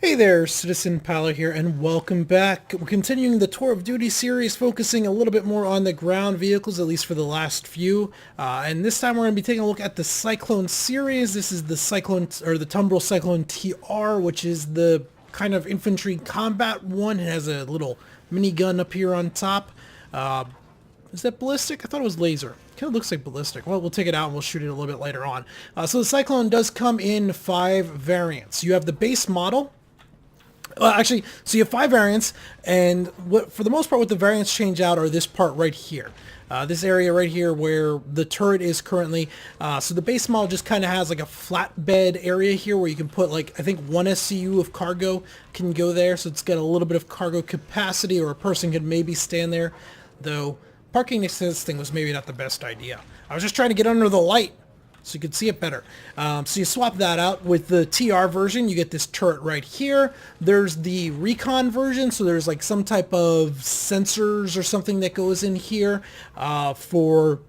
Hey there, Citizen Palo here, and welcome back. We're continuing the Tour of Duty series, focusing a little bit more on the ground vehicles, at least for the last few. And this time we're going to be taking a look at the Cyclone series. This is the Cyclone, or the Tumbril Cyclone TR, which is the kind of infantry combat one. It has a little minigun up here on top. Is that ballistic? I thought it was laser. Kind of looks like ballistic. Well, we'll take it out and we'll shoot it a little bit later on. So the Cyclone does come in 5 variants. You have the base model. Actually, so you have 5 variants, and for the most part what the variants change out are this part right here. This area right here where the turret is currently. So the base model just kind of has like a flatbed area here where you can put, like, I think 1 SCU of cargo can go there, so it's got a little bit of cargo capacity, or a person could maybe stand there, though parking next to this thing was maybe not the best idea. I was just trying to get under the light so you could see it better. So you swap that out with the TR version. You get this turret right here. There's the recon version, so there's like some type of sensors or something that goes in here for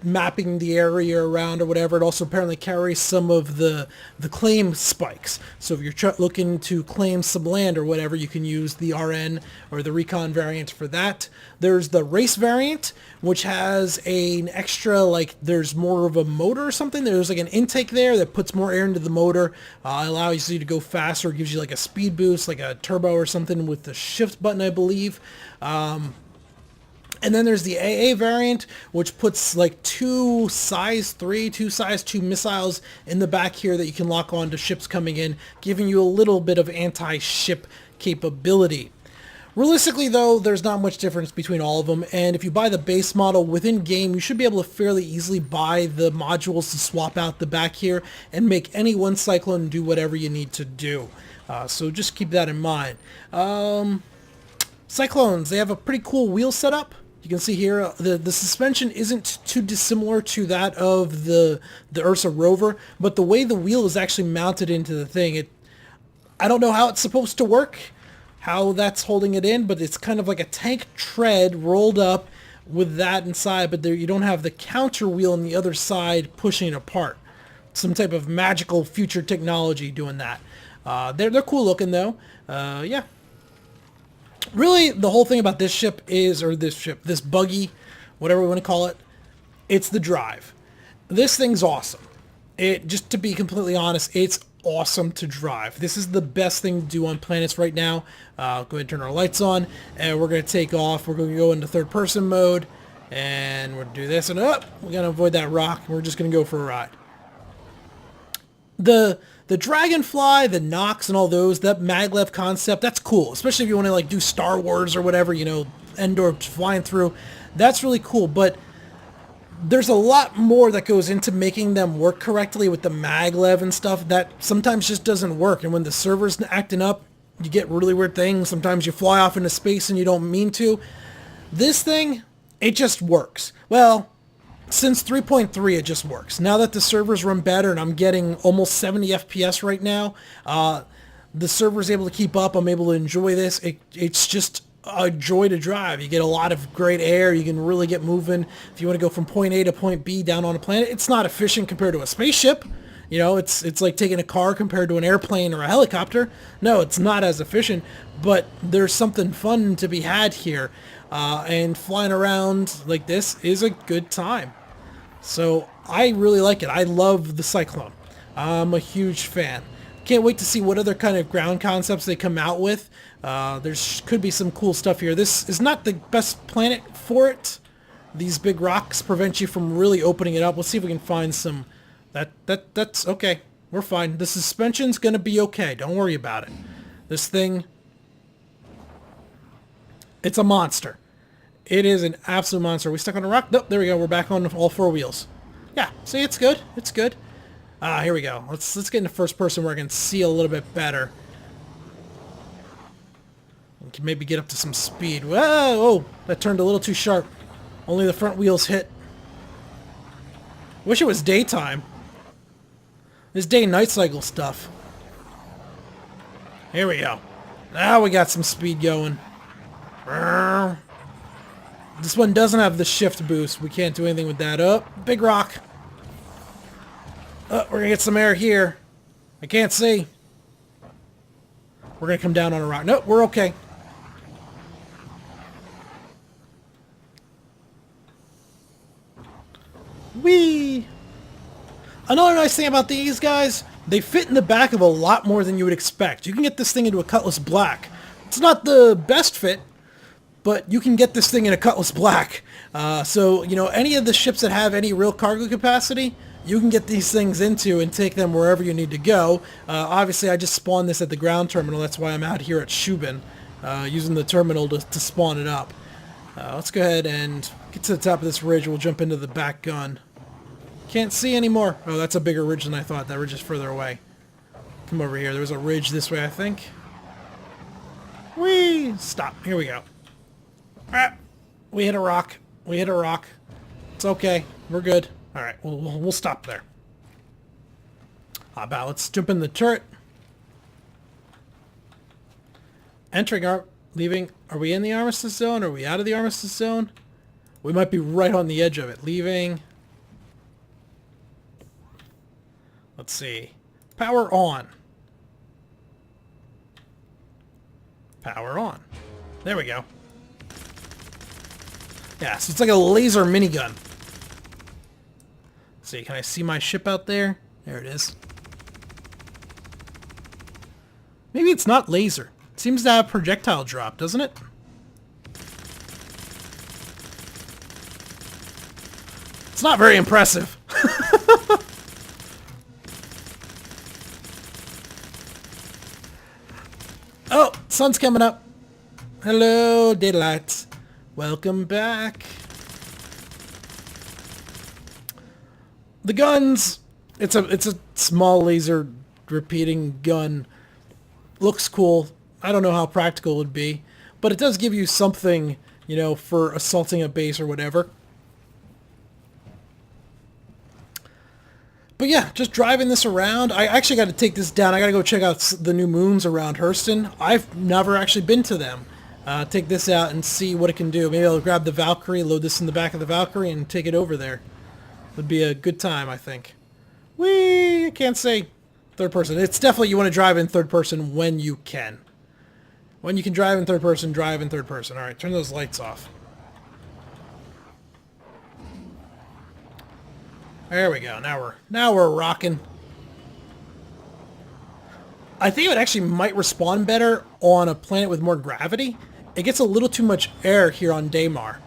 mapping the area around or whatever. It also apparently carries some of the claim spikes. So if you're looking to claim some land or whatever, you can use the RN or the recon variant for that. There's the race variant, which has an extra, like, there's more of a motor or something. There's like an intake there that puts more air into the motor, allows you to go faster, gives you like a speed boost, like a turbo or something with the shift button, I believe. And then there's the AA variant, which puts like 2 size 3, 2 size 2 missiles in the back here that you can lock on to ships coming in, giving you a little bit of anti-ship capability. Realistically, though, there's not much difference between all of them, and if you buy the base model within game, you should be able to fairly easily buy the modules to swap out the back here and make any one Cyclone do whatever you need to do. So just keep that in mind. Cyclones, they have a pretty cool wheel setup. You can see here the suspension isn't too dissimilar to that of the Ursa Rover, but the way the wheel is actually mounted into the thing, I don't know how it's supposed to work, how that's holding it in, but it's kind of like a tank tread rolled up with that inside, but there you don't have the counter wheel on the other side pushing it apart. Some type of magical future technology doing that. They're cool looking though. Yeah. Really, the whole thing about this ship is, or this buggy, whatever we want to call it, it's the drive. This thing's awesome. Just to be completely honest, it's awesome to drive. This is the best thing to do on planets right now. Go ahead and turn our lights on, and we're going to take off. We're going to go into third-person mode, and we're going to do this, and we're going to avoid that rock, and we're just going to go for a ride. The Dragonfly, the Nox, and all those, that maglev concept, that's cool. Especially if you want to like do Star Wars or whatever, you know, Endor flying through. That's really cool, but there's a lot more that goes into making them work correctly with the maglev and stuff that sometimes just doesn't work. And when the server's acting up, you get really weird things. Sometimes you fly off into space and you don't mean to. This thing, it just works. Well, since 3.3, it just works. Now that the servers run better and I'm getting almost 70 FPS right now, the server's able to keep up. I'm able to enjoy this. It's just a joy to drive. You get a lot of great air. You can really get moving. If you want to go from point A to point B down on a planet, it's not efficient compared to a spaceship. You know, it's like taking a car compared to an airplane or a helicopter. No, it's not as efficient, but there's something fun to be had here. And flying around like this is a good time. So I really like it. I love the Cyclone. I'm a huge fan. Can't wait to see what other kind of ground concepts they come out with. There could be some cool stuff here. This is not the best planet for it. These big rocks prevent you from really opening it up. Let's see if we can find some. That's okay. We're fine. The suspension's gonna be okay. Don't worry about it. This thing, it's a monster. It is an absolute monster. Are we stuck on a rock? Nope, there we go. We're back on all 4 wheels. Yeah, see, it's good. It's good. Here we go. Let's get into first person where I can see a little bit better. We can maybe get up to some speed. Whoa, oh, that turned a little too sharp. Only the front wheels hit. Wish it was daytime. This day-night cycle stuff. Here we go. Now we got some speed going. This one doesn't have the shift boost. We can't do anything with that. Oh, big rock. Oh, we're gonna get some air here. I can't see. We're going to come down on a rock. Nope, we're okay. Whee! Another nice thing about these guys, they fit in the back of a lot more than you would expect. You can get this thing into a Cutlass Black. It's not the best fit, but you can get this thing in a Cutlass Black. So, you know, any of the ships that have any real cargo capacity, you can get these things into and take them wherever you need to go. Obviously, I just spawned this at the ground terminal. That's why I'm out here at Shubin, using the terminal to spawn it up. Let's go ahead and get to the top of this ridge. We'll jump into the back gun. Can't see anymore. Oh, that's a bigger ridge than I thought. That ridge is further away. Come over here. There's a ridge this way, I think. Whee! Stop. Here we go. Ah, we hit a rock. We hit a rock. It's okay. We're good. All right. We'll stop there. How about let's jump in the turret. Entering our... Leaving... Are we in the armistice zone? Are we out of the armistice zone? We might be right on the edge of it. Leaving... Let's see. Power on. Power on. There we go. Yeah, so it's like a laser minigun. Let's see, can I see my ship out there? There it is. Maybe it's not laser. It seems to have projectile drop, doesn't it? It's not very impressive. Oh, sun's coming up. Hello, daylight. Welcome back. The guns, it's a small laser repeating gun. Looks cool. I don't know how practical it would be, but it does give you something, you know, for assaulting a base or whatever. But yeah, just driving this around. I actually got to take this down. I got to go check out the new moons around Hurston. I've never actually been to them. Take this out and see what it can do. Maybe I'll grab the Valkyrie, load this in the back of the Valkyrie, and take it over there. Would be a good time, I think. Whee! I can't say third person. It's definitely you want to drive in third person when you can. When you can drive in third person, drive in third person. All right, turn those lights off. There we go. Now we're rocking. I think it actually might respawn better on a planet with more gravity. It gets a little too much air here on Daymar.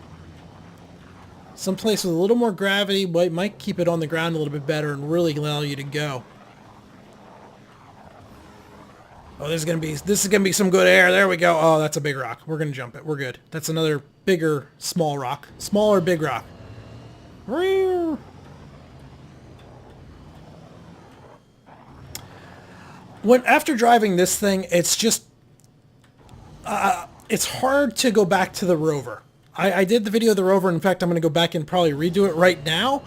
Some place with a little more gravity might keep it on the ground a little bit better and really allow you to go. Oh, this is gonna be some good air. There we go. Oh, that's a big rock. We're gonna jump it. We're good. That's another bigger, small rock. Smaller, big rock. After driving this thing, it's just it's hard to go back to the rover. I did the video of the rover. In fact, I'm going to go back and probably redo it right now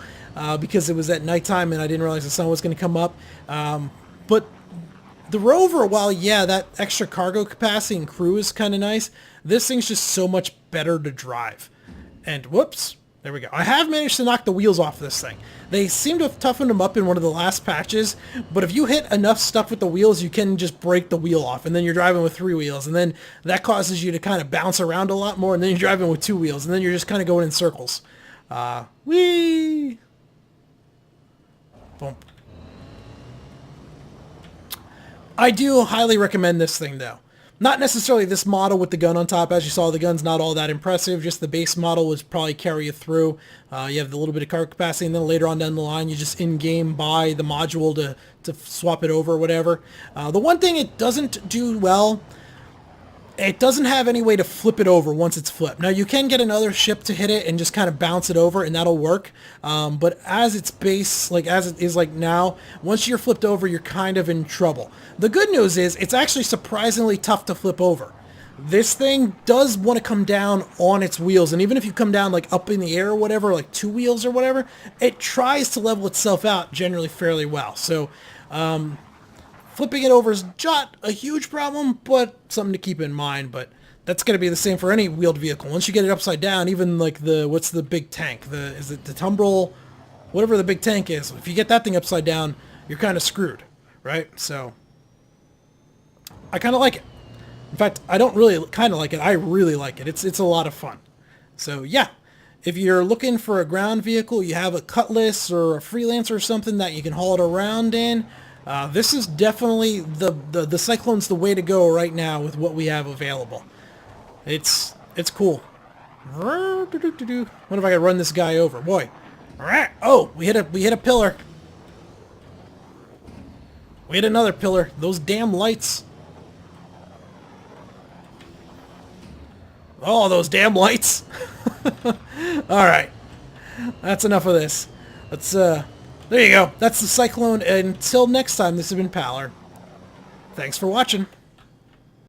because it was at nighttime and I didn't realize the sun was going to come up. But the rover, while yeah, that extra cargo capacity and crew is kind of nice, this thing's just so much better to drive. And whoops. There we go. I have managed to knock the wheels off this thing. They seem to have toughened them up in one of the last patches, but if you hit enough stuff with the wheels, you can just break the wheel off, and then you're driving with 3 wheels, and then that causes you to kind of bounce around a lot more, and then you're driving with 2 wheels, and then you're just kind of going in circles. Whee! Boom. I do highly recommend this thing, though. Not necessarily this model with the gun on top. As you saw, the gun's not all that impressive. Just the base model would probably carry you through. You have the little bit of cargo capacity, and then later on down the line, you just in-game buy the module to swap it over or whatever. The one thing it doesn't do well, it doesn't have any way to flip it over once it's flipped. Now, you can get another ship to hit it and just kind of bounce it over, and that'll work. But as its base, like as it is like now, once you're flipped over, you're kind of in trouble. The good news is it's actually surprisingly tough to flip over. This thing does want to come down on its wheels, and even if you come down like up in the air or whatever, like 2 wheels or whatever, it tries to level itself out generally fairly well. So, flipping it over is not a huge problem, but something to keep in mind. But that's going to be the same for any wheeled vehicle. Once you get it upside down, even like what's the big tank? Is it the Tumbril? Whatever the big tank is. If you get that thing upside down, you're kind of screwed, right? So I kind of like it. In fact, I don't really kind of like it. I really like it. It's a lot of fun. So yeah, if you're looking for a ground vehicle, you have a Cutlass or a Freelancer or something that you can haul it around in, this is definitely the Cyclone's the way to go right now with what we have available. It's cool. What if I could run this guy over? Boy. Oh, we hit a pillar. We hit another pillar. Those damn lights. Oh, those damn lights. Alright. That's enough of this. Let's, there you go. That's the Cyclone. Until next time, this has been Paller. Thanks for watching.